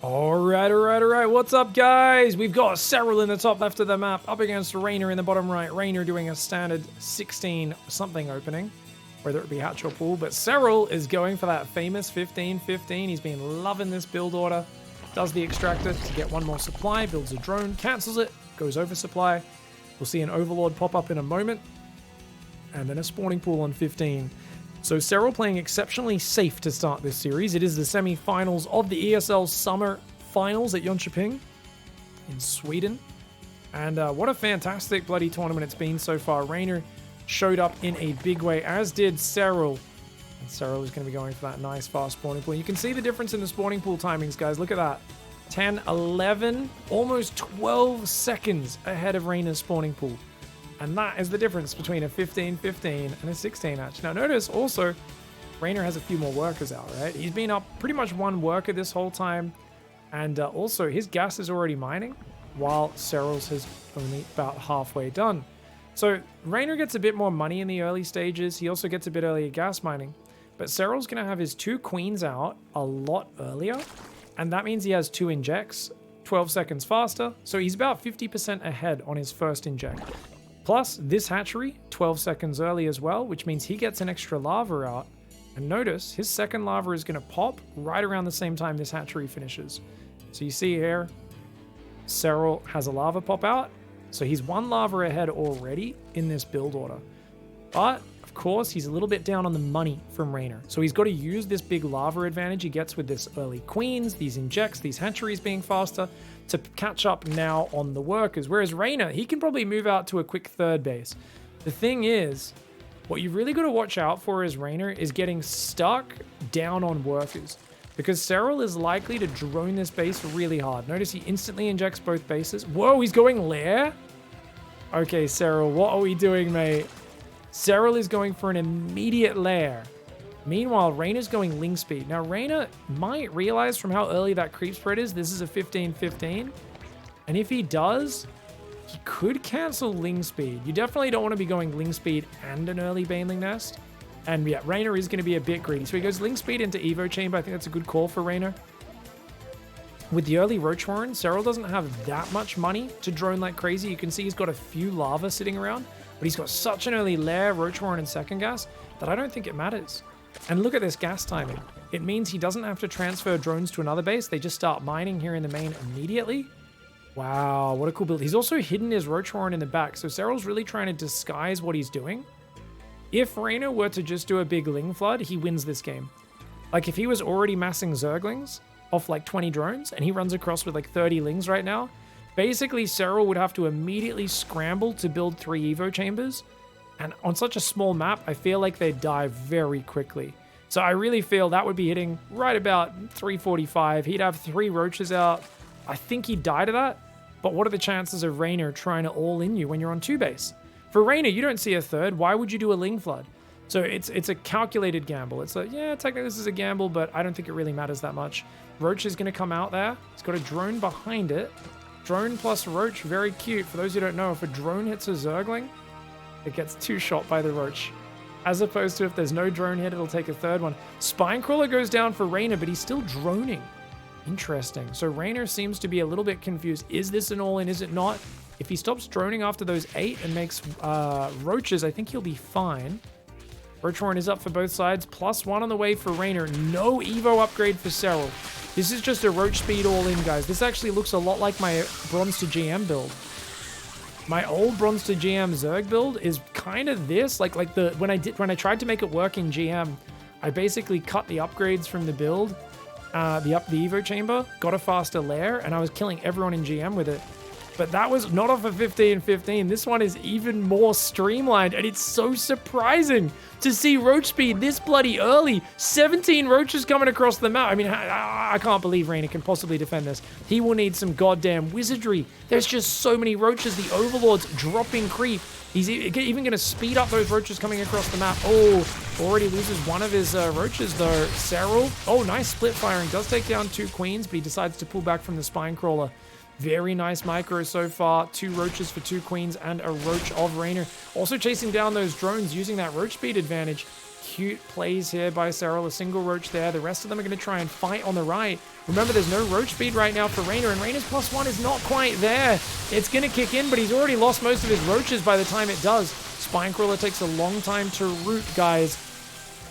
All right. What's up, guys? We've got SERRAL in the top left of the map, up against REYNOR in the bottom right. REYNOR doing a standard 16-something opening, whether it be hatch or pool. But SERRAL is going for that famous 15-15. He's been loving this build order. Does the extractor to get one more supply, builds a drone, cancels it, goes over supply. We'll see an overlord pop up in a moment, and then a spawning pool on 15. So SERRAL playing exceptionally safe to start this series. It is the semi-finals of the ESL Summer Finals at Jönköping in Sweden. And what a fantastic bloody tournament it's been so far. REYNOR showed up in a big way, as did SERRAL. And SERRAL is going to be going for that nice fast spawning pool. You can see the difference in the spawning pool timings, guys. Look at that. 10, 11, almost 12 seconds ahead of REYNOR's spawning pool. And that is the difference between a 15-15 and a 16 hatch. Now notice also, REYNOR has a few more workers out, right? He's been up pretty much one worker this whole time. And also his gas is already mining, while SERRAL's has only about halfway done. So REYNOR gets a bit more money in the early stages. He also gets a bit earlier gas mining. But SERRAL's going to have his 2 queens out a lot earlier. And that means he has 2 injects, 12 seconds faster. So he's about 50% ahead on his first inject. Plus, this hatchery, 12 seconds early as well, which means he gets an extra lava out. And notice, his second lava is going to pop right around the same time this hatchery finishes. So you see here, SERRAL has a lava pop out. So he's 1 lava ahead already in this build order. But, of course, he's a little bit down on the money from REYNOR. So he's got to use this big lava advantage he gets with this early queens, these injects, these hatcheries being faster, to catch up now on the workers. Whereas REYNOR, he can probably move out to a quick third base. The thing is, what you really got to watch out for as REYNOR is getting stuck down on workers. Because SERRAL is likely to drone this base really hard. Notice he instantly injects both bases. Whoa, he's going lair? Okay, SERRAL, what are we doing, mate? SERRAL is going for an immediate lair. Meanwhile, REYNOR's going ling speed. Now, REYNOR might realize from how early that creep spread is, this is a 15-15. And if he does, he could cancel ling speed. You definitely don't want to be going ling speed and an early baneling nest. And yeah, REYNOR is going to be a bit greedy. So he goes ling speed into Evo Chamber. I think that's a good call for REYNOR. With the early Roach Warren, SERRAL doesn't have that much money to drone like crazy. You can see he's got a few lava sitting around. But he's got such an early lair, Roach Warren, and second gas that I don't think it matters. And look at this gas timing. It means he doesn't have to transfer drones to another base. They just start mining here in the main immediately. Wow, what a cool build. He's also hidden his Roach Warren in the back. So SERRAL's really trying to disguise what he's doing. If REYNOR were to just do a big Ling Flood, he wins this game. Like if he was already massing Zerglings off like 20 drones and he runs across with like 30 Lings right now, basically SERRAL would have to immediately scramble to build 3 Evo chambers. And on such a small map, I feel like they'd die very quickly. So I really feel that would be hitting right about 345. He'd have 3 roaches out. I think he'd die to that. But what are the chances of REYNOR trying to all in you when you're on 2 base? For REYNOR, you don't see a third. Why would you do a Ling Flood? So it's a calculated gamble. It's like, yeah, technically this is a gamble, but I don't think it really matters that much. Roach is going to come out there. He's got a drone behind it. Drone plus Roach, very cute. For those who don't know, if a drone hits a Zergling, it gets 2 shot by the Roach. As opposed to if there's no drone hit, it'll take a 3rd one. Spinecrawler goes down for REYNOR, but he's still droning. Interesting. So REYNOR seems to be a little bit confused. Is this an all-in? Is it not? If he stops droning after those 8 and makes roaches, I think he'll be fine. Roach Warren is up for both sides. +1 on the way for REYNOR. No Evo upgrade for SERRAL. This is just a Roach speed all-in, guys. This actually looks a lot like my Bronze to GM build. My old Bronze to GM Zerg build is kind of this. Like when I tried to make it work in GM, I basically cut the upgrades from the build, the Evo chamber, got a faster lair, and I was killing everyone in GM with it. But that was not off a 15-15. This one is even more streamlined, and it's so surprising to see roach speed this bloody early. 17 roaches coming across the map. I mean, I can't believe REYNOR can possibly defend this. He will need some goddamn wizardry. There's just so many roaches. The Overlord's dropping creep. He's even going to speed up those roaches coming across the map. Oh, already loses one of his roaches, though. SERRAL. Oh, nice split firing. Does take down 2 queens, but he decides to pull back from the Spinecrawler. Very nice micro so far. 2 roaches for 2 queens and a roach of REYNOR. Also chasing down those drones using that roach speed advantage. cute plays here by SERRAL. A single roach there. The rest of them are going to try and fight on the right. Remember, there's no roach speed right now for REYNOR, and REYNOR's +1 is not quite there. It's going to kick in, but he's already lost most of his roaches by the time it does. Spinecrawler takes a long time to root, guys.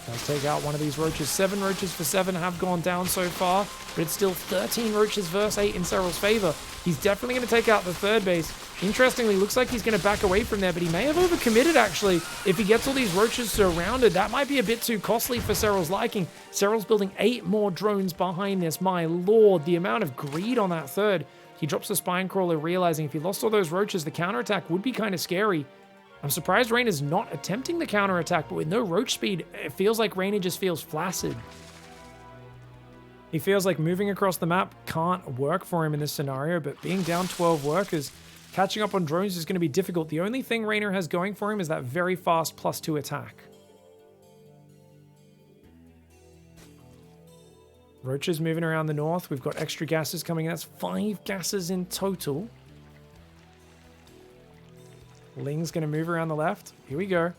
Let's take out one of these roaches. 7 roaches for 7 have gone down so far, but it's still 13 roaches versus 8 in SERRAL's favor. He's definitely going to take out the third base. Interestingly, looks like he's going to back away from there, but he may have overcommitted, actually. If he gets all these roaches surrounded, that might be a bit too costly for SERRAL's liking. SERRAL's building 8 more drones behind this. My lord, the amount of greed on that third. He drops the Spinecrawler, realizing if he lost all those roaches, the counterattack would be kind of scary. I'm surprised REYNOR's not attempting the counterattack, but with no roach speed, it feels like REYNOR just feels flaccid. He feels like moving across the map can't work for him in this scenario, but being down 12 workers, catching up on drones is going to be difficult. The only thing REYNOR has going for him is that very fast +2 attack. Roaches moving around the north. We've got extra gases coming in. That's 5 gases in total. Ling's going to move around the left. Here we go.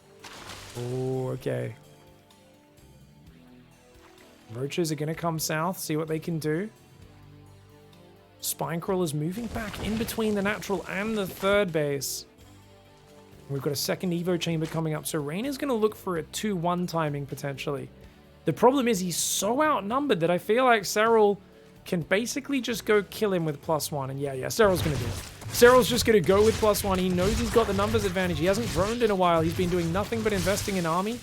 Oh, okay. Roaches are going to come south, see what they can do. Spinecrawler's moving back in between the natural and the third base. We've got a second Evo chamber coming up, so REYNOR's going to look for a 2-1 timing potentially. The problem is he's so outnumbered that I feel like SERRAL can basically just go kill him with +1. And yeah, SERRAL's going to do it. SERRAL's just going to go with +1. He knows he's got the numbers advantage. He hasn't droned in a while. He's been doing nothing but investing in army.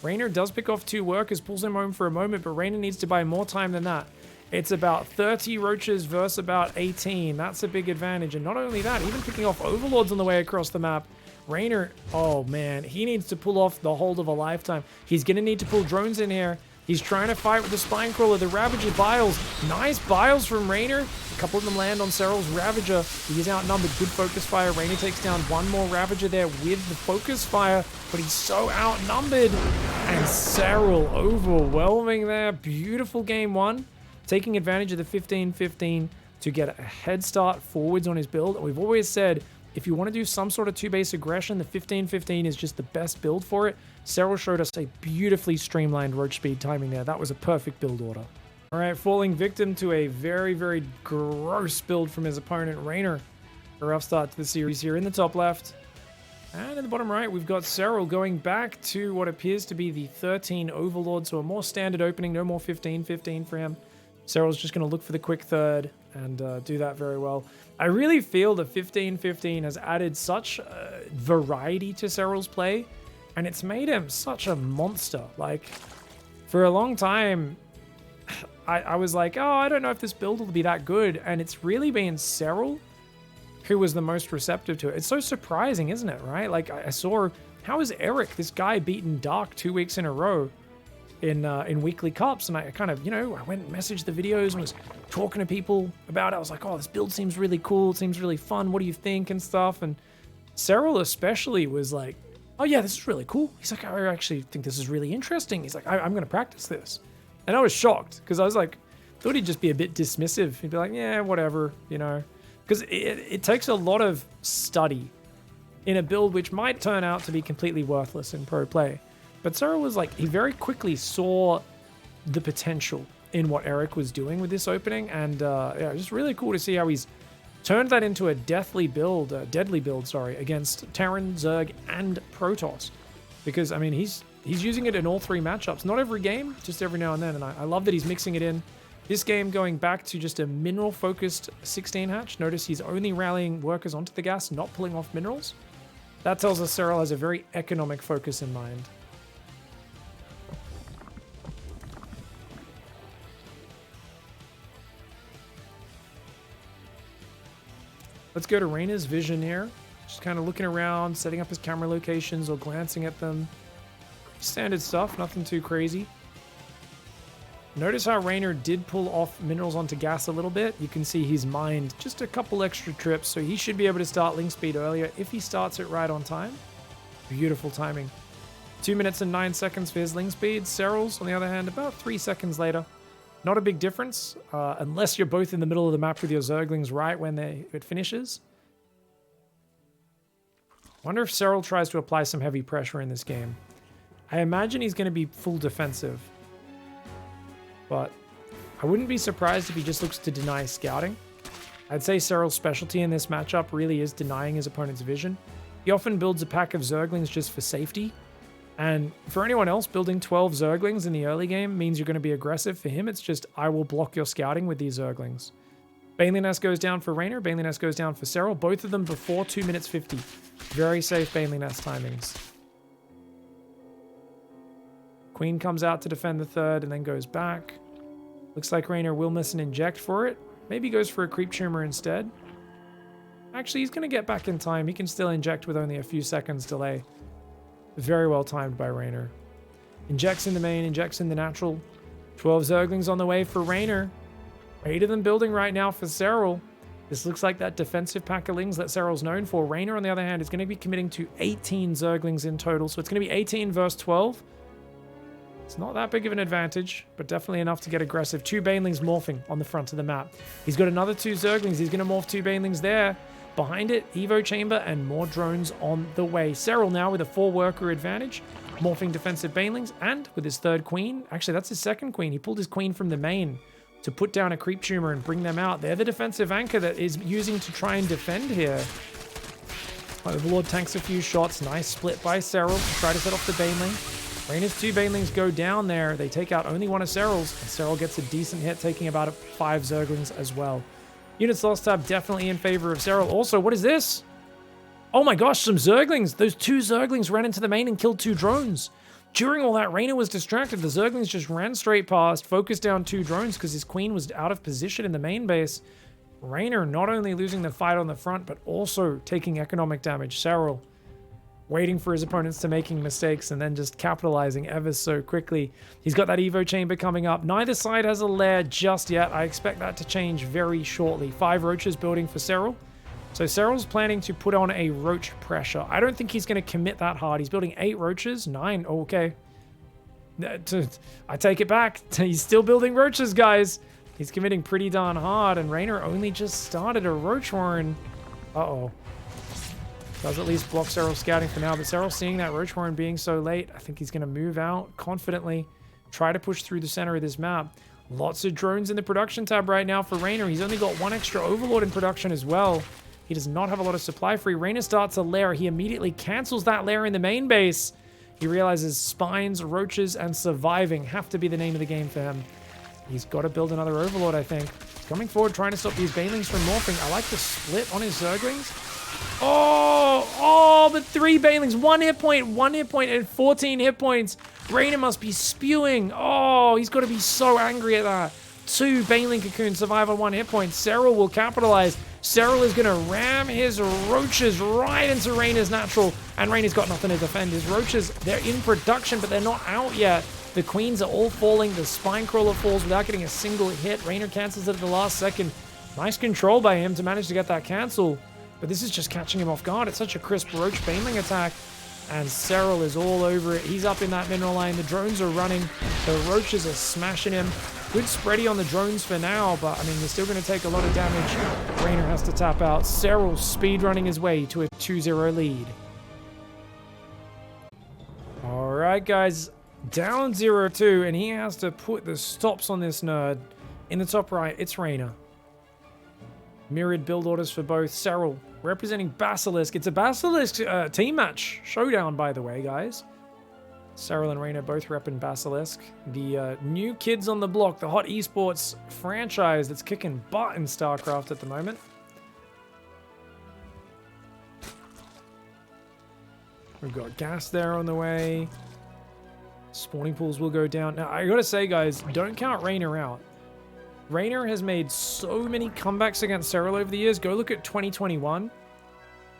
REYNOR does pick off 2 workers, pulls him home for a moment, but REYNOR needs to buy more time than that. It's about 30 roaches versus about 18. That's a big advantage. And not only that, even picking off overlords on the way across the map. REYNOR, oh man, he needs to pull off the hold of a lifetime. He's going to need to pull drones in here. He's trying to fight with the Spinecrawler, the Ravager Biles. Nice Biles from REYNOR. A couple of them land on SERRAL's Ravager. He is outnumbered. Good focus fire. REYNOR takes down one more Ravager there with the focus fire, but he's so outnumbered. And SERRAL overwhelming there. Beautiful game 1. Taking advantage of the 15-15 to get a head start forwards on his build. And we've always said, if you want to do some sort of 2-base aggression, the 15-15 is just the best build for it. SERRAL showed us a beautifully streamlined roach speed timing there. That was a perfect build order. All right, falling victim to a very, very gross build from his opponent, REYNOR. A rough start to the series here in the top left. And in the bottom right, we've got SERRAL going back to what appears to be the 13 Overlord, so a more standard opening, no more 15-15 for him. SERRAL's just going to look for the quick third and do that very well. I really feel the 15-15 has added such variety to SERRAL's play, and it's made him such a monster. Like, for a long time, I was like, oh, I don't know if this build will be that good, and it's really been SERRAL who was the most receptive to it. It's so surprising, isn't it, right? Like, I saw, how is Eric, this guy, beaten Dark 2 weeks in a row in weekly cups, and I kind of, I went and messaged the videos and was talking to people about it. I was like, oh, this build seems really cool, it seems really fun, what do you think, and stuff. And SERRAL especially was like, oh yeah, this is really cool. He's like, I actually think this is really interesting. He's like, I'm going to practice this. And I was shocked, because I was like, thought he'd just be a bit dismissive. He'd be like, yeah, whatever, because it takes a lot of study in a build which might turn out to be completely worthless in pro play. But SERRAL was like, he very quickly saw the potential in what Eric was doing with this opening, and yeah, just really cool to see how he's turned that into a deadly build, against Terran, Zerg, and Protoss. Because, I mean, he's using it in all 3 matchups. Not every game, just every now and then, and I love that he's mixing it in. This game going back to just a mineral-focused 16 hatch. Notice he's only rallying workers onto the gas, not pulling off minerals. That tells us SERRAL has a very economic focus in mind. Let's go to REYNOR's vision here. Just kind of looking around, setting up his camera locations or glancing at them. Standard stuff, nothing too crazy. Notice how REYNOR did pull off minerals onto gas a little bit. You can see he's mined just a couple extra trips, so he should be able to start link speed earlier if he starts it right on time. Beautiful timing. 2 minutes and 9 seconds for his link speed. SERRAL's, on the other hand, about 3 seconds later. Not a big difference, unless you're both in the middle of the map with your Zerglings right when it finishes. Wonder if SERRAL tries to apply some heavy pressure in this game. I imagine he's going to be full defensive. But I wouldn't be surprised if he just looks to deny scouting. I'd say SERRAL's specialty in this matchup really is denying his opponent's vision. He often builds a pack of Zerglings just for safety. And for anyone else, building 12 Zerglings in the early game means you're going to be aggressive. For him, it's just, I will block your scouting with these Zerglings. Baneling Nest goes down for REYNOR. Baneling Nest goes down for SERRAL. Both of them before 2 minutes 50. Very safe Baneling Nest timings. Queen comes out to defend the third and then goes back. Looks like REYNOR will miss an inject for it. Maybe goes for a creep tumor instead. Actually, he's going to get back in time. He can still inject with only a few seconds delay. Very well timed by REYNOR. Injects in the main, injects in the natural. 12 Zerglings on the way for REYNOR. 8 of them building right now for SERRAL. This looks like that defensive pack of lings that SERRAL's known for. REYNOR, on the other hand, is going to be committing to 18 Zerglings in total. So it's going to be 18 versus 12. It's not that big of an advantage, but definitely enough to get aggressive. 2 Banelings morphing on the front of the map. He's got another 2 Zerglings. He's going to morph 2 Banelings there. Behind it, Evo Chamber and more drones on the way. SERRAL now with a 4-worker advantage. Morphing defensive Banelings and with his third queen. Actually, that's his second queen. He pulled his queen from the main to put down a creep tumor and bring them out. They're the defensive anchor that is using to try and defend here. Overlord tanks a few shots. Nice split by SERRAL to try to set off the Baneling. REYNOR's 2 Banelings go down there. They take out only one of SERRAL's, and SERRAL gets a decent hit, taking about 5 Zerglings as well. Units lost tab definitely in favor of SERRAL. Also, what is this? Oh my gosh, some Zerglings. Those 2 Zerglings ran into the main and killed 2 drones. During all that, REYNOR was distracted. The Zerglings just ran straight past, focused down 2 drones because his queen was out of position in the main base. REYNOR not only losing the fight on the front, but also taking economic damage. SERRAL waiting for his opponents to making mistakes and then just capitalizing ever so quickly. He's got that Evo Chamber coming up. Neither side has a lair just yet. I expect that to change very shortly. 5 Roaches building for SERRAL. So SERRAL's planning to put on a Roach pressure. I don't think he's going to commit that hard. He's building 8 Roaches. 9. Oh, okay. I take it back. He's still building Roaches, guys. He's committing pretty darn hard, and REYNOR only just started a Roach Warren. Uh-oh. Does at least block SERRAL scouting for now, but SERRAL seeing that Roach Warren being so late, I think he's going to move out confidently, try to push through the center of this map. Lots of drones in the production tab right now for REYNOR. He's only got 1 extra Overlord in production as well. He does not have a lot of supply free. REYNOR starts a lair. He immediately cancels that lair in the main base. He realizes spines, roaches, and surviving have to be the name of the game for him. He's got to build another Overlord, I think. He's coming forward, trying to stop these Banelings from morphing. I like the split on his Zerglings. Oh, but 3 Banelings, 1 hit point, and 14 hit points. REYNOR must be spewing. Oh, he's got to be so angry at that. 2 Baneling Cocoons survive on 1 hit point. SERRAL will capitalize. SERRAL is going to ram his Roaches right into REYNOR's natural, and REYNOR's got nothing to defend. His Roaches, they're in production, but they're not out yet. The Queens are all falling. The Spine Crawler falls without getting a single hit. REYNOR cancels it at the last second. Nice control by him to manage to get that cancel. But this is just catching him off guard. It's such a crisp Roach Baneling attack. And SERRAL is all over it. He's up in that mineral line. The drones are running. The Roaches are smashing him. Good spready on the drones for now, but I mean, they're still going to take a lot of damage. REYNOR has to tap out. SERRAL speedrunning his way to a 2-0 lead. All right, guys. Down 0-2, and he has to put the stops on this nerd. In the top right, it's REYNOR. Myriad build orders for both. SERRAL representing Basilisk. It's a Basilisk team match. Showdown, by the way, guys. SERRAL and REYNOR both repping Basilisk. The new kids on the block, the hot esports franchise that's kicking butt in StarCraft at the moment. We've got gas there on the way. Spawning pools will go down. Now, I gotta say, guys, don't count REYNOR out. REYNOR has made so many comebacks against SERRAL over the years. Go look at 2021.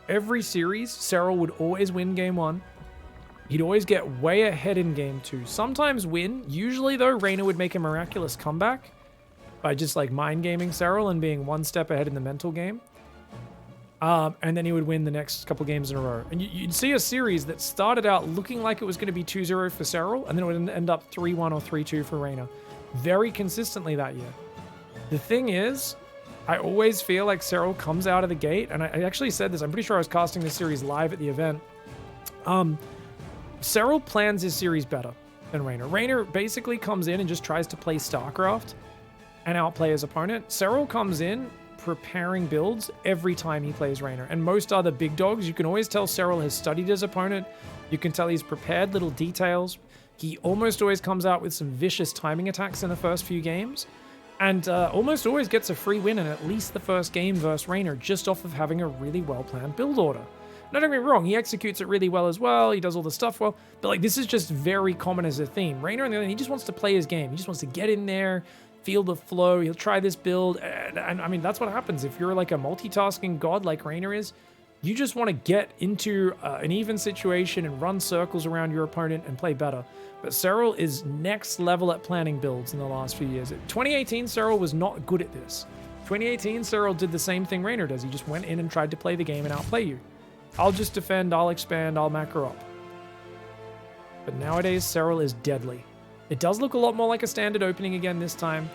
Every series, SERRAL would always win game 1. He'd always get way ahead in game 2. Sometimes win. Usually, though, REYNOR would make a miraculous comeback by just, like, mind gaming SERRAL and being 1 step ahead in the mental game. And then he would win the next couple games in a row. And you'd see a series that started out looking like it was going to be 2-0 for SERRAL, and then it would end up 3-1 or 3-2 for REYNOR. Very consistently that year. The thing is, I always feel like SERRAL comes out of the gate, and I actually said this, I'm pretty sure I was casting this series live at the event. SERRAL plans his series better than REYNOR. REYNOR basically comes in and just tries to play StarCraft and outplay his opponent. SERRAL comes in preparing builds every time he plays REYNOR. And most other big dogs, you can always tell SERRAL has studied his opponent. You can tell he's prepared little details. He almost always comes out with some vicious timing attacks in the first few games. And almost always gets a free win in at least the first game versus REYNOR just off of having a really well-planned build order. Now, don't get me wrong, he executes it really well as well, he does all the stuff well, but like this is just very common as a theme. REYNOR, on the other hand, he just wants to play his game. He just wants to get in there, feel the flow, he'll try this build, and I mean, that's what happens. If you're like a multitasking god like REYNOR is, you just want to get into an even situation and run circles around your opponent and play better. But SERRAL is next level at planning builds in the last few years. 2018, SERRAL was not good at this. 2018, SERRAL did the same thing REYNOR does. He just went in and tried to play the game and outplay you. I'll just defend, I'll expand, I'll macro up. But nowadays, SERRAL is deadly. It does look a lot more like a standard opening again this time.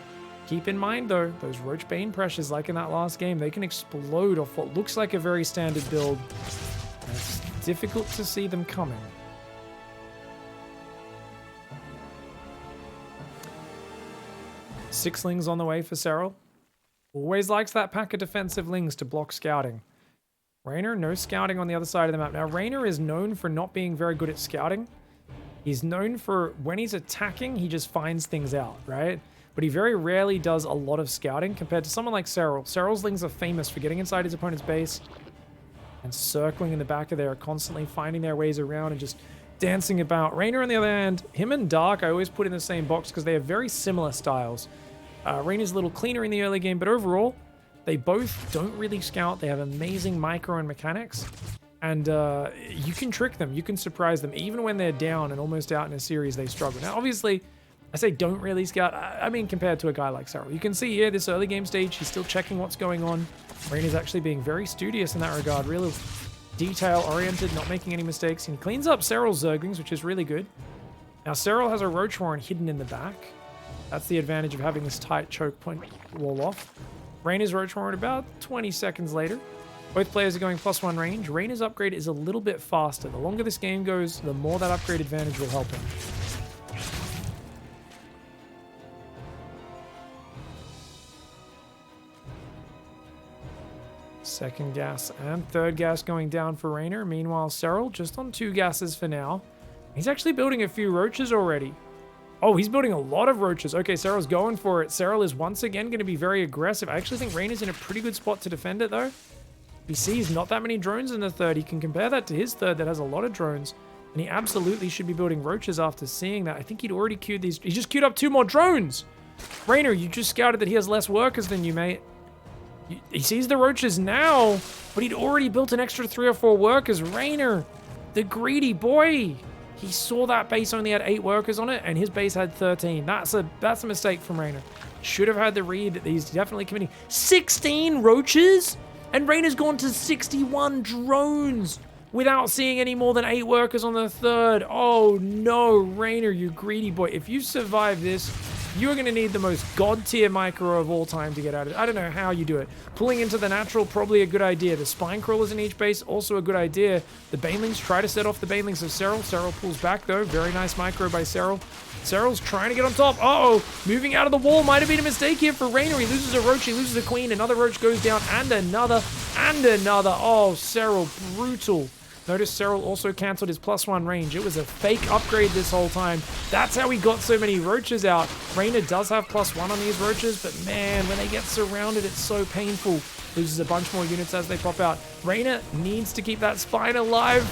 Keep in mind, though, those Roach Bane pressures, like in that last game, they can explode off what looks like a very standard build. And it's difficult to see them coming. Six lings on the way for SERRAL. Always likes that pack of defensive lings to block scouting. REYNOR, no scouting on the other side of the map. Now, REYNOR is known for not being very good at scouting. He's known for, when he's attacking, he just finds things out, right? But he very rarely does a lot of scouting compared to someone like SERRAL. SERRAL's lings are famous for getting inside his opponent's base and circling in the back of there, constantly finding their ways around and just dancing about. REYNOR, on the other hand, him and Dark, I always put in the same box because they have very similar styles. REYNOR's a little cleaner in the early game, but overall, they both don't really scout. They have amazing micro and mechanics, and you can trick them. You can surprise them. Even when they're down and almost out in a series, they struggle. Now, obviously, I say don't really scout. I mean, compared to a guy like SERRAL. You can see here, this early game stage, he's still checking what's going on. REYNOR's actually being very studious in that regard, really detail-oriented, not making any mistakes. And he cleans up SERRAL's Zerglings, which is really good. Now, SERRAL has a Roach Warren hidden in the back. That's the advantage of having this tight choke point wall off. REYNOR's Roach Warren about 20 seconds later. Both players are going +1 range. REYNOR's upgrade is a little bit faster. The longer this game goes, the more that upgrade advantage will help him. Second gas and third gas going down for REYNOR. Meanwhile, SERRAL just on 2 gases for now. He's actually building a few roaches already. Oh, he's building a lot of roaches. Okay, SERRAL's going for it. SERRAL is once again going to be very aggressive. I actually think REYNOR's in a pretty good spot to defend it, though. He sees not that many drones in the third. He can compare that to his third that has a lot of drones. And he absolutely should be building roaches after seeing that. I think he'd already queued these. He just queued up 2 more drones. REYNOR, you just scouted that he has less workers than you, mate. He sees the roaches now, but he'd already built an extra 3 or 4 workers. REYNOR, the greedy boy. He saw that base only had 8 workers on it, and his base had 13. That's a mistake from REYNOR. Should have had the read that he's definitely committing. 16 roaches? And REYNOR's gone to 61 drones without seeing any more than 8 workers on the third. Oh no, REYNOR, you greedy boy. If you survive this, you're going to need the most god-tier micro of all time to get out of it. I don't know how you do it. Pulling into the natural, probably a good idea. The spine crawlers in each base, also a good idea. The banelings, try to set off the banelings of SERRAL. SERRAL pulls back, though. Very nice micro by SERRAL. SERRAL's trying to get on top. Uh-oh, moving out of the wall. Might have been a mistake here for REYNOR. He loses a roach, he loses a queen. Another roach goes down, and another, and another. Oh, SERRAL, brutal. Notice SERRAL also cancelled his +1 range. It was a fake upgrade this whole time. That's how he got so many roaches out. REYNOR does have +1 on these roaches, but man, when they get surrounded, it's so painful. Loses a bunch more units as they pop out. REYNOR needs to keep that spine alive.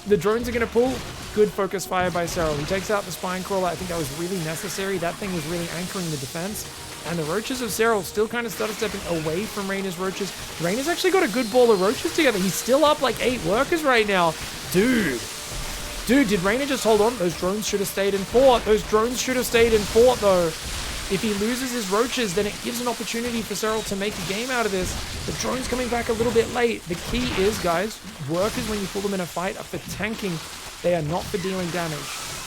The drones are going to pull. Good focus fire by SERRAL. He takes out the spine crawler. I think that was really necessary. That thing was really anchoring the defense. And the roaches of SERRAL still kind of started stepping away from REYNOR's roaches. REYNOR's actually got a good ball of roaches together. He's still up like 8 workers right now. Dude, did REYNOR just hold on? Those drones should have stayed in fort. Those drones should have stayed in fort, though. If he loses his roaches, then it gives an opportunity for SERRAL to make a game out of this. The drone's coming back a little bit late. The key is, guys, workers, when you pull them in a fight, are for tanking. They are not for dealing damage.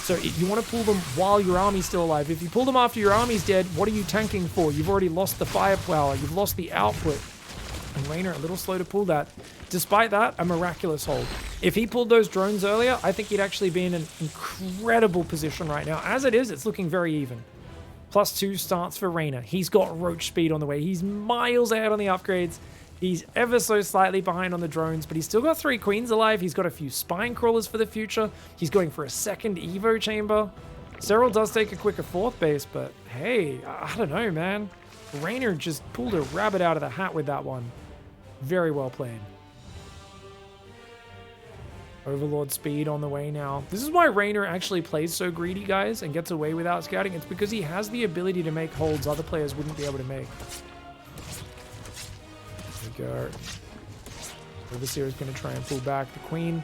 So you want to pull them while your army's still alive. If you pull them after your army's dead, what are you tanking for? You've already lost the firepower. You've lost the output. And REYNOR a little slow to pull that. Despite that, a miraculous hold. If he pulled those drones earlier, I think he'd actually be in an incredible position right now. As it is, it's looking very even. +2 starts for REYNOR. He's got roach speed on the way. He's miles ahead on the upgrades. He's ever so slightly behind on the drones, but he's still got 3 queens alive. He's got a few spine crawlers for the future. He's going for a second Evo chamber. SERRAL does take a quicker 4th base, but hey, I don't know, man. REYNOR just pulled a rabbit out of the hat with that one. Very well played. Overlord speed on the way now. This is why REYNOR actually plays so greedy, guys, and gets away without scouting. It's because he has the ability to make holds other players wouldn't be able to make. There we go. Overseer is going to try and pull back. The queen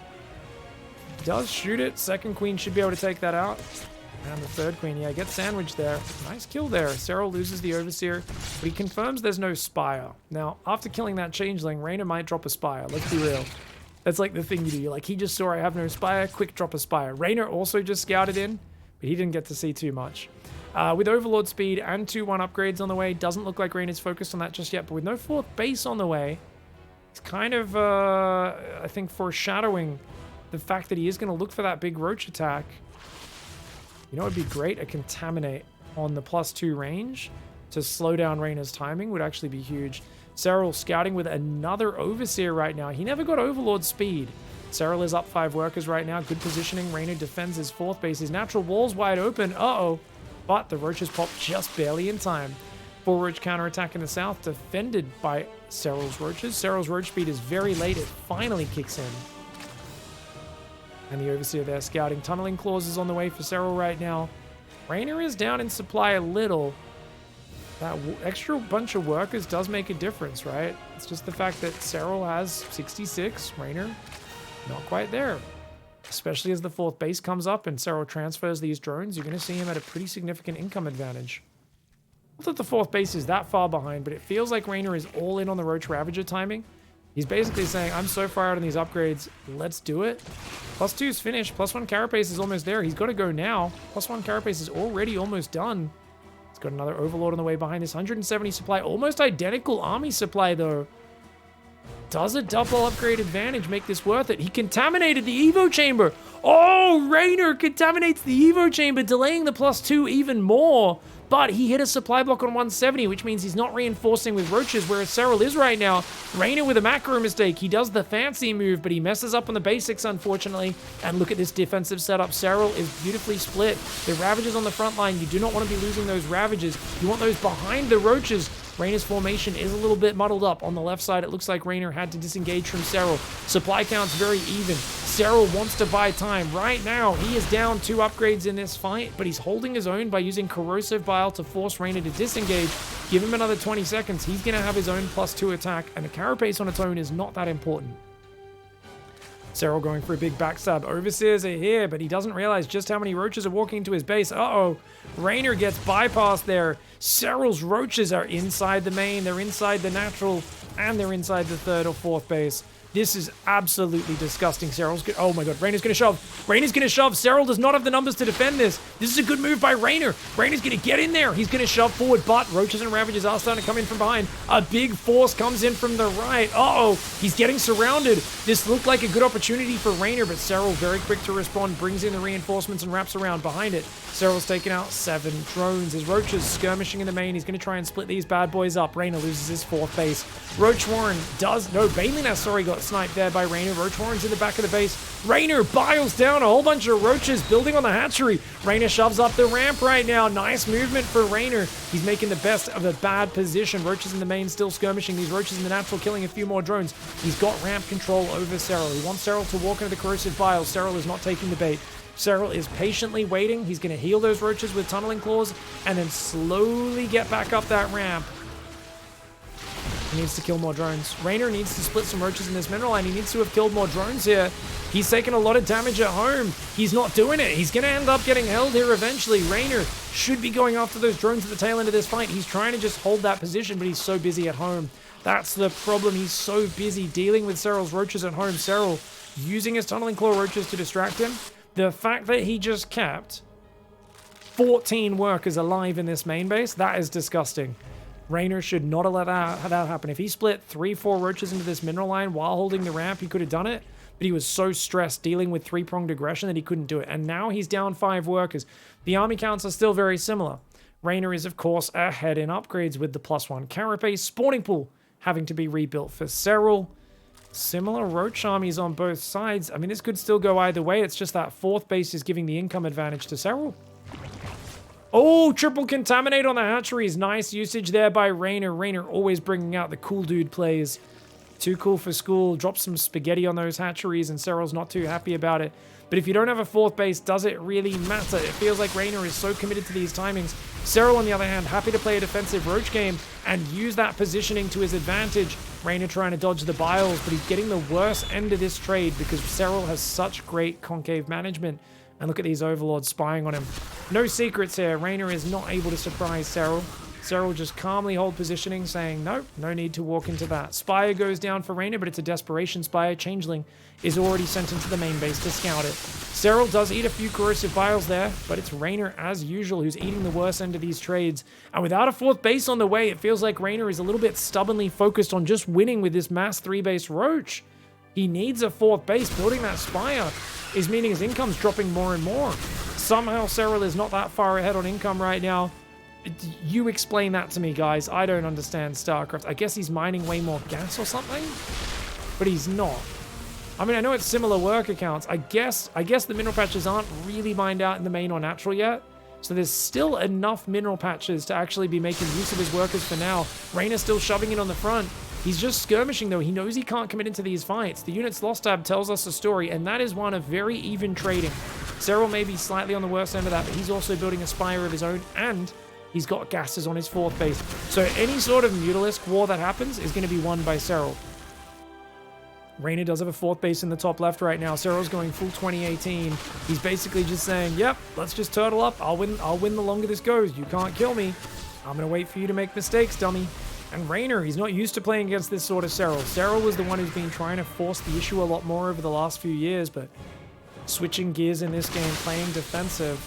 does shoot it. Second queen should be able to take that out. And the third queen, yeah, gets sandwiched there. Nice kill there. SERRAL loses the Overseer, but he confirms there's no Spire. Now, after killing that Changeling, REYNOR might drop a Spire. Let's be real. That's like the thing you do. You're like, he just saw I have no Spire, quick drop a Spire. REYNOR also just scouted in, but he didn't get to see too much. With Overlord speed and 2-1 upgrades on the way, doesn't look like REYNOR's focused on that just yet, but with no 4th base on the way, it's kind of, I think, foreshadowing the fact that he is going to look for that big roach attack. You know what would be great? A Contaminate on the +2 range to slow down REYNOR's timing would actually be huge. SERRAL scouting with another Overseer right now. He never got Overlord speed. SERRAL is up 5 workers right now. Good positioning. REYNOR defends his 4th base. His natural wall's wide open. Uh-oh. But the roaches pop just barely in time. 4 roach counterattack in the south, defended by SERRAL's roaches. SERRAL's roach speed is very late. It finally kicks in. And the Overseer there scouting. Tunneling clauses on the way for SERRAL right now. REYNOR is down in supply a little. That extra bunch of workers does make a difference, right? It's just the fact that SERRAL has 66. REYNOR, not quite there. Especially as the 4th base comes up and SERRAL transfers these drones, you're going to see him at a pretty significant income advantage. Not that the 4th base is that far behind, but it feels like REYNOR is all in on the Roach Ravager timing. He's basically saying, I'm so far out on these upgrades, let's do it. +2 is finished, +1 carapace is almost there. He's got to go now. +1 carapace is already almost done. He's got another Overlord on the way behind this. 170 supply, almost identical army supply though. Does a double upgrade advantage make this worth it? He contaminated the Evo chamber. Oh, REYNOR contaminates the Evo chamber, delaying the +2 even more. But he hit a supply block on 170, which means he's not reinforcing with roaches, whereas SERRAL is right now. REYNOR with a macro mistake. He does the fancy move, but he messes up on the basics, unfortunately. And look at this defensive setup. SERRAL is beautifully split. The Ravagers on the front line. You do not want to be losing those Ravagers. You want those behind the roaches. REYNOR's formation is a little bit muddled up. On the left side, it looks like REYNOR had to disengage from SERRAL. Supply count's very even. SERRAL wants to buy time. Right now, he is down 2 upgrades in this fight, but he's holding his own by using Corrosive Bile to force REYNOR to disengage. Give him another 20 seconds. He's going to have his own +2 attack, and the carapace on its own is not that important. SERRAL going for a big backstab. Overseers are here, but he doesn't realize just how many roaches are walking into his base. Uh-oh. REYNOR gets bypassed there. SERRAL's roaches are inside the main, they're inside the natural, and they're inside the 3rd or 4th base. This is absolutely disgusting. SERRAL's good. Oh my god, REYNOR's gonna shove. REYNOR's gonna shove. SERRAL does not have the numbers to defend this. This is a good move by REYNOR. REYNOR's gonna get in there. He's gonna shove forward, but roaches and Ravagers are starting to come in from behind. A big force comes in from the right. Uh-oh, he's getting surrounded. This looked like a good opportunity for REYNOR, but SERRAL very quick to respond, brings in the reinforcements and wraps around behind it. SERRAL's taken out 7 drones. His roaches skirmishing in the main. He's gonna try and split these bad boys up. REYNOR loses his 4th base. Roach Warren does, no, Baneliness, sorry, got sniped there by REYNOR. Roach Warren's in the back of the base. REYNOR biles down a whole bunch of roaches building on the hatchery. REYNOR shoves up the ramp right now. Nice movement for REYNOR. He's making the best of a bad position. Roaches in the main still skirmishing. These roaches in the natural killing a few more drones. He's got ramp control over SERRAL. He wants SERRAL to walk into the Corrosive Bile. SERRAL is not taking the bait. SERRAL is patiently waiting. He's going to heal those roaches with tunneling claws and then slowly get back up that ramp. He needs to kill more drones. REYNOR needs to split some roaches in this mineral line. He needs to have killed more drones here. He's taken a lot of damage at home. He's not doing it. He's going to end up getting held here eventually. REYNOR should be going after those drones at the tail end of this fight. He's trying to just hold that position, but he's so busy at home. That's the problem. He's so busy dealing with SERRAL's roaches at home. SERRAL using his tunneling claw roaches to distract him. The fact that he just kept 14 workers alive in this main base, that is disgusting. REYNOR should not have let that happen. If he split 3-4 roaches into this mineral line while holding the ramp, he could have done it. But he was so stressed dealing with 3-pronged aggression that he couldn't do it. And now he's down 5 workers. The army counts are still very similar. REYNOR is, of course, ahead in upgrades with the +1 carapace. Spawning pool having to be rebuilt for SERRAL. Similar roach armies on both sides. I mean, this could still go either way. It's just that 4th base is giving the income advantage to SERRAL. Oh, triple contaminate on the hatcheries. Nice usage there by REYNOR. REYNOR always bringing out the cool dude plays. Too cool for school. Drop some spaghetti on those hatcheries and SERRAL's not too happy about it. But if you don't have a 4th base, does it really matter? It feels like REYNOR is so committed to these timings. SERRAL, on the other hand, happy to play a defensive roach game and use that positioning to his advantage. REYNOR trying to dodge the biles, but he's getting the worst end of this trade because SERRAL has such great concave management. And look at these overlords spying on him. No secrets here. REYNOR is not able to surprise SERRAL. SERRAL just calmly hold positioning, saying, nope, no need to walk into that. Spire goes down for REYNOR, but it's a desperation Spire. Changeling is already sent into the main base to scout it. SERRAL does eat a few corrosive biles there, but it's REYNOR, as usual, who's eating the worst end of these trades. And without a 4th base on the way, it feels like REYNOR is a little bit stubbornly focused on just winning with this mass 3-base roach. He needs a 4th base. Building that Spire is meaning his income's dropping more and more. Somehow SERRAL is not that far ahead on income right now. You explain that to me, guys. I don't understand StarCraft. I guess he's mining way more gas or something, but he's not. I mean, I know it's similar worker counts. I guess the mineral patches aren't really mined out in the main or natural yet, so there's still enough mineral patches to actually be making use of his workers for now. REYNOR's still shoving in on the front. He's just skirmishing, though. He knows he can't commit into these fights. The units lost tab tells us a story, and that is one of very even trading. SERRAL may be slightly on the worst end of that, but he's also building a Spire of his own, and he's got gases on his 4th base. So any sort of Mutalisk war that happens is going to be won by SERRAL. REYNOR does have a 4th base in the top left right now. SERRAL's going full 2018. He's basically just saying, yep, let's just turtle up. I'll win the longer this goes. You can't kill me. I'm going to wait for you to make mistakes, dummy. And REYNOR, he's not used to playing against this sort of SERRAL. SERRAL was the one who's been trying to force the issue a lot more over the last few years, but switching gears in this game, playing defensive.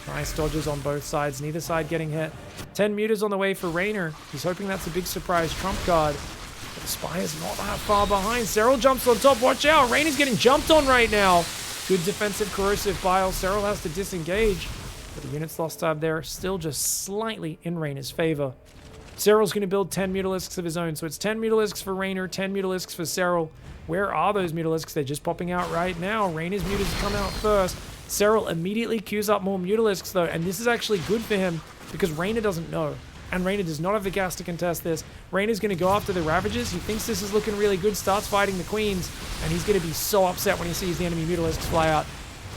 Nice dodges on both sides, neither side getting hit. 10 mutas on the way for REYNOR. He's hoping that's a big surprise trump card. But Spire's not that far behind. SERRAL jumps on top. Watch out. REYNOR's getting jumped on right now. Good defensive corrosive bile. SERRAL has to disengage. But the units lost tab there still just slightly in REYNOR's favor. SERRAL's going to build 10 Mutalisks of his own. So it's 10 Mutalisks for REYNOR, 10 Mutalisks for SERRAL. Where are those Mutalisks? They're just popping out right now. REYNOR's mutas come out first. SERRAL immediately queues up more Mutalisks, though, and this is actually good for him because REYNOR doesn't know. And REYNOR does not have the gas to contest this. REYNOR's going to go after the Ravagers. He thinks this is looking really good, starts fighting the Queens, and he's going to be so upset when he sees the enemy Mutalisks fly out.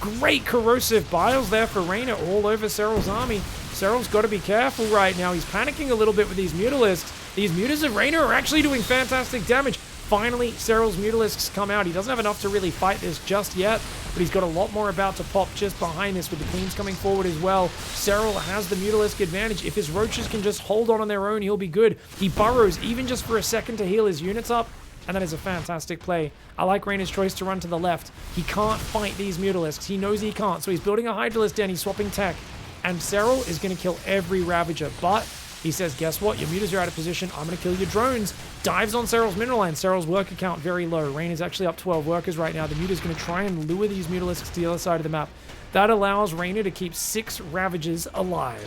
Great corrosive biles there for REYNOR all over SERRAL's army. SERRAL's got to be careful right now. He's panicking a little bit with these Mutalisks. These mutas of REYNOR are actually doing fantastic damage. Finally, SERRAL's Mutalisks come out. He doesn't have enough to really fight this just yet, but he's got a lot more about to pop just behind this with the Queens coming forward as well. SERRAL has the Mutalisk advantage. If his Roaches can just hold on their own, he'll be good. He burrows even just for a second to heal his units up, and that is a fantastic play. I like REYNOR's choice to run to the left. He can't fight these Mutalisks. He knows he can't, so he's building a Hydralisk den. He's swapping tech, and SERRAL is going to kill every Ravager, but he says, guess what? Your mutas are out of position. I'm going to kill your drones. Dives on SERRAL's mineral line. SERRAL's worker count very low. REYNOR's actually up 12 workers right now. The muta's going to try and lure these Mutalisks to the other side of the map. That allows REYNOR to keep 6 Ravagers alive.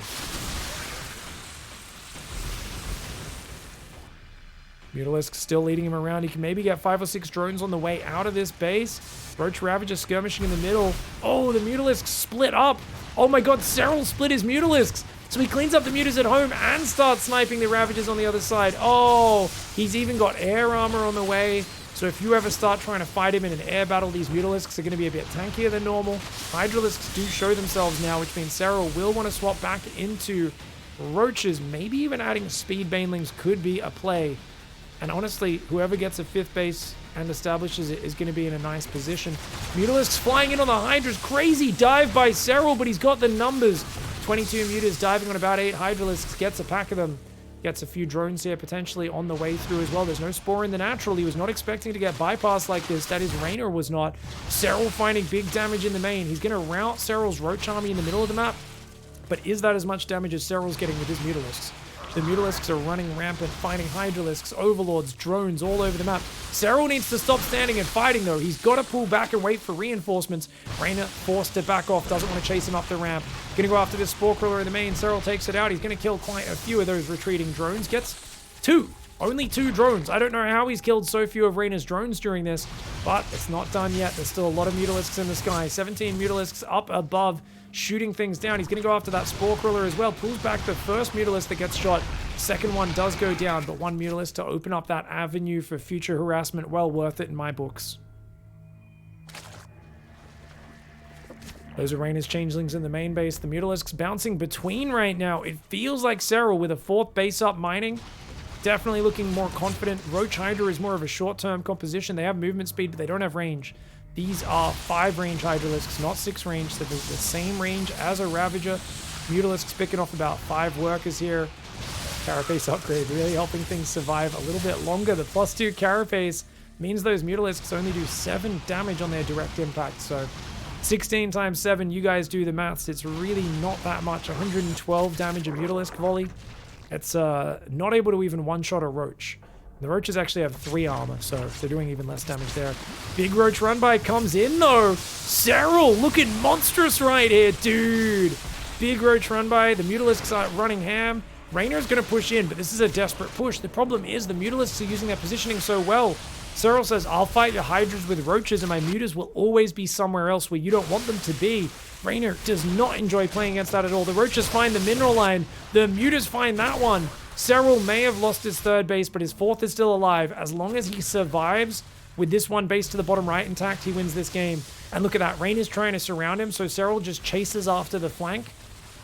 Mutalisk still leading him around. He can maybe get 5 or 6 drones on the way out of this base. Roach Ravager skirmishing in the middle. Oh, the Mutalisks split up. Oh my god, SERRAL split his Mutalisks. So he cleans up the mutas at home and starts sniping the Ravagers on the other side. Oh, he's even got air armor on the way. So if you ever start trying to fight him in an air battle, these Mutalisks are going to be a bit tankier than normal. Hydralisks do show themselves now, which means SERRAL will want to swap back into Roaches. Maybe even adding Speed Banelings could be a play. And honestly, whoever gets a 5th base and establishes it is going to be in a nice position. Mutalisks flying in on the Hydras. Crazy dive by SERRAL, but he's got the numbers. 22 mutas diving on about 8 Hydralisks. Gets a pack of them. Gets a few drones here potentially on the way through as well. There's no Spore in the natural. He was not expecting to get bypassed like this. That is, REYNOR was not. SERRAL finding big damage in the main. He's going to rout SERRAL's Roach army in the middle of the map. But is that as much damage as SERRAL's getting with his Mutalisks? The Mutalisks are running rampant, finding Hydralisks, Overlords, drones all over the map. SERRAL needs to stop standing and fighting, though. He's got to pull back and wait for reinforcements. Reynor forced to back off, doesn't want to chase him up the ramp. Gonna go after this Spore Crawler in the main. SERRAL takes it out. He's gonna kill quite a few of those retreating drones. Gets 2. Only 2 drones. I don't know how he's killed so few of Reynor's drones during this, but it's not done yet. There's still a lot of Mutalisks in the sky. 17 Mutalisks up above, shooting things down. He's going to go after that Spore Crawler as well. Pulls back the first Mutalisk that gets shot. Second one does go down, but one Mutalisk to open up that avenue for future harassment. Well worth it in my books. Those are Reynor's changelings in the main base. The Mutalisks bouncing between right now. It feels like SERRAL with a 4th base up mining. Definitely looking more confident. Roach Hydra is more of a short-term composition. They have movement speed, but they don't have range. These are 5 range Hydralisks, not 6 range, so they're the same range as a Ravager. Mutalisks picking off about 5 workers here. Carapace upgrade really helping things survive a little bit longer. The +2 Carapace means those Mutalisks only do 7 damage on their direct impact, so 16 times 7, you guys do the maths. It's really not that much. 112 damage a Mutalisk volley. It's not able to even one-shot a Roach. The Roaches actually have 3 armor, so they're doing even less damage there. Big Roach run by comes in, though. SERRAL looking monstrous right here, dude. Big Roach run by. The Mutalisks are running ham. Reynor's going to push in, but this is a desperate push. The problem is the Mutalisks are using their positioning so well. SERRAL says, I'll fight your Hydras with Roaches, and my Mutas will always be somewhere else where you don't want them to be. Reynor does not enjoy playing against that at all. The Roaches find the mineral line. The Mutas find that one. SERRAL may have lost his 3rd base, but his 4th is still alive. As long as he survives with this one base to the bottom right intact, he wins this game. And look at that. Reynor's trying to surround him, so SERRAL just chases after the flank,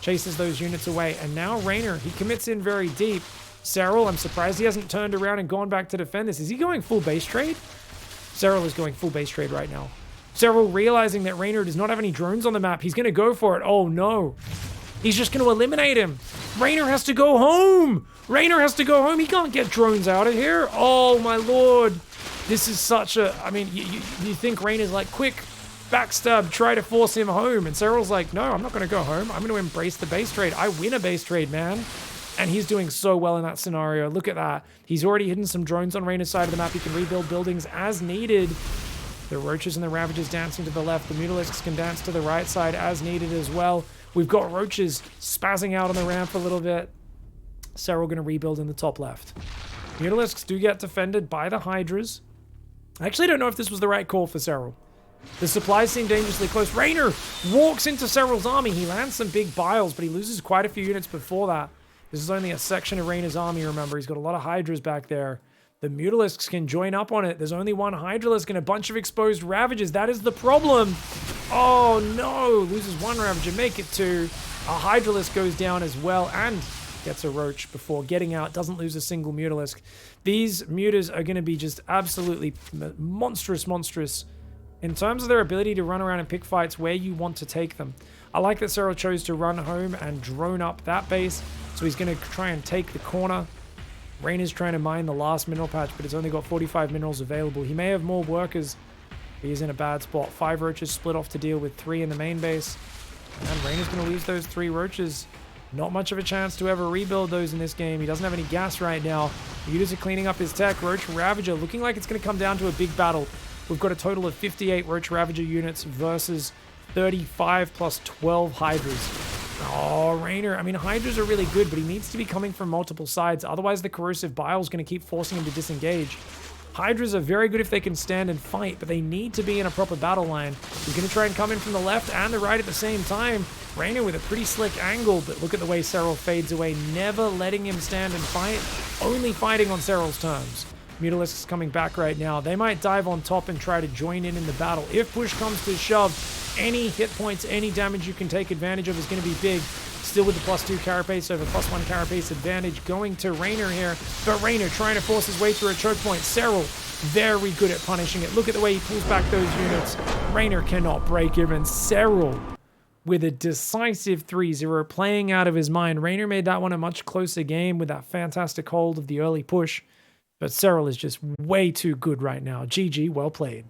chases those units away. And now Reynor, he commits in very deep. SERRAL, I'm surprised he hasn't turned around and gone back to defend this. Is he going full base trade? SERRAL is going full base trade right now. SERRAL realizing that Reynor does not have any drones on the map. He's going to go for it. Oh, no. He's just going to eliminate him. Reynor has to go home. Reynor has to go home. He can't get drones out of here. Oh, my lord. This is such a... I mean, you think Reynor's like, quick, backstab, try to force him home. And SERRAL's like, no, I'm not going to go home. I'm going to embrace the base trade. I win a base trade, man. And he's doing so well in that scenario. Look at that. He's already hidden some drones on Reynor's side of the map. He can rebuild buildings as needed. The Roaches and the Ravagers dancing to the left. The Mutalisks can dance to the right side as needed as well. We've got Roaches spazzing out on the ramp a little bit. SERRAL going to rebuild in the top left. Mutalisks do get defended by the Hydras. I actually don't know if this was the right call for SERRAL. The supplies seem dangerously close. Reynor walks into SERRAL's army. He lands some big biles, but he loses quite a few units before that. This is only a section of Reynor's army, remember. He's got a lot of Hydras back there. The Mutalisks can join up on it. There's only one Hydralisk and a bunch of exposed Ravagers. That is the problem. Oh, no. Loses one Ravager. Make it 2. A Hydralisk goes down as well and gets a Roach before getting out. Doesn't lose a single Mutalisk. These Mutas are going to be just absolutely monstrous in terms of their ability to run around and pick fights where you want to take them. I like that SERRAL chose to run home and drone up that base. So he's going to try and take the corner. Reynor's trying to mine the last mineral patch, but it's only got 45 minerals available. He may have more workers, but he's in a bad spot. 5 Roaches split off to deal with 3 in the main base. And Reynor's going to lose those 3 Roaches. Not much of a chance to ever rebuild those in this game. He doesn't have any gas right now. The Mutas are cleaning up his tech. Roach Ravager looking like it's going to come down to a big battle. We've got a total of 58 Roach Ravager units versus 35 plus 12 Hydras. Oh, Reynor. I mean, Hydras are really good, but he needs to be coming from multiple sides. Otherwise, the Corrosive Bile is going to keep forcing him to disengage. Hydras are very good if they can stand and fight, but they need to be in a proper battle line. He's going to try and come in from the left and the right at the same time. Reynor with a pretty slick angle, but look at the way SERRAL fades away, never letting him stand and fight, only fighting on SERRAL's terms. Mutalisks coming back right now. They might dive on top and try to join in the battle. If push comes to shove, any hit points, any damage you can take advantage of is going to be big. Still with the +2 Carapace over +1 Carapace advantage going to Reynor here. But Reynor trying to force his way through a choke point. SERRAL very good at punishing it. Look at the way he pulls back those units. Reynor cannot break him, and SERRAL with a decisive 3-0 playing out of his mind. Reynor made that one a much closer game with that fantastic hold of the early push. But SERRAL is just way too good right now. GG, well played.